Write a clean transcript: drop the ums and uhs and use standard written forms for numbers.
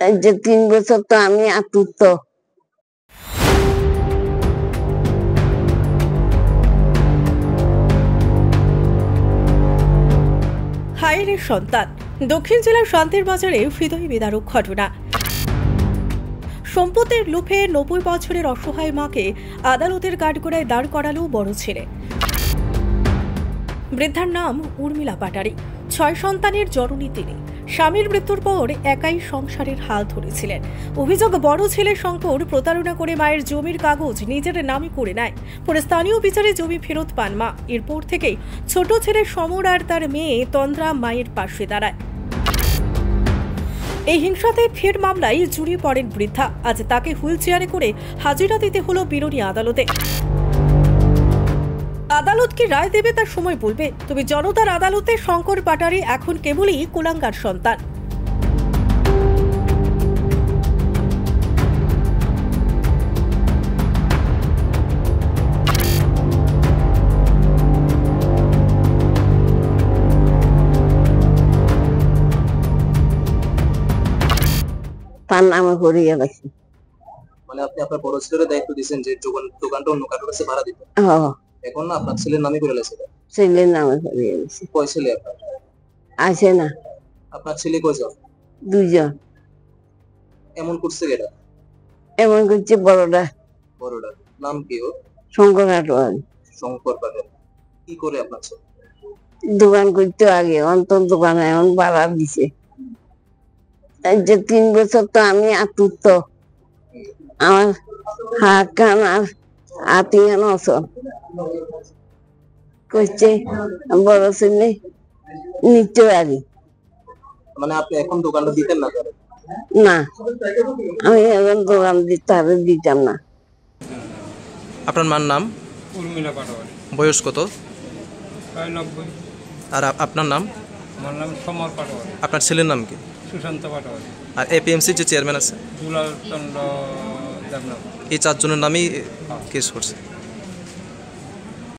এই যে 3 বছর তো আমি আতুরত। হায়ের সন্তান। দক্ষিণ জেলার শান্তির বাজারে হৃদয় বিদারক ঘটনা। সম্পত্তির লোভে 90 বছরের অসহায় মাকে আদালতের কাঠগড়ায় দাঁড় করালো বড় ছেলে। বৃদ্ধার নাম উর্মিলা পাটারি। 6 সন্তানের জননী তিনি। স্বামীর মৃত্যুর পর একাই সংসারের হাল ধরেছিলেন। অভিযোগ, বড় ছেলে শঙ্কর প্রতারণা করে মায়ের জমির কাগজ নিজের নামে করে নেয়। পরে স্থানীয় বিচারে জমি ফেরত পান মা। এরপর থেকেই ছোট ছেলে সমর আর তার মেয়ে তন্দ্রা মায়ের পাশে দাঁড়ায়। এই হিংসাতে ফের মামলায় জড়িয়ে পড়েন বৃদ্ধা। আজ তাকে হুইল চেয়ারে করে হাজিরা দিতে হলো বিরোধী আদালতে। আদালত কি রায় দেবে তার সময় বলবে, তবে জনতার আদালতে শঙ্কর পাটারি এখন কেবলই কুলাঙ্গার সন্তান। তার নামে করিয়ে রাখি। মানে আপনি আপনার বড় ছেলের দায়িত্ব দিয়েছেন যে দোকানটা অন্য কারোর কাছে ভাড়া দিতে। এখন না আপনার ছেলের নামে করে লেছে। ছেলের নামে করিয়ে রাখছি। কয় ছেলে আপনার? আছে না। আপনার ছেলে কয়জন? 2 জন। এমন করছে কেটা? এমন করছে বড়টা। বড়টা নাম কি ওর? শঙ্কর পাটোয়ারি। শঙ্কর পাটোয়ারি। কি করে আপনার ছেলে? দোকান করতে আগে অন্তর দোকানে এখন ভাড়া দিছে। এই যে 3 বছর তো আমি আতুরত। আমার হাত কান আর আতিহান অসল করছে বড় ছেলে নিতে পারি। মানে আপনি এখন দোকানটা দিতেন না? না, আমি এখন দোকান দিতাম না। আপনার মার নাম? উর্মিলা পাটোয়ারি। বয়স কত? প্রায় 90। আর আপনার নাম? আমার নাম সমর পাটোয়ারি। আপনার ছেলের নাম কি? সুশান্ত পাটোয়ারি। আর এপিএমসির যে চেয়ারম্যান আছে? দুলাল চন্দ্র দেবনাথ। এই 4 জনের নামই কেস করছে।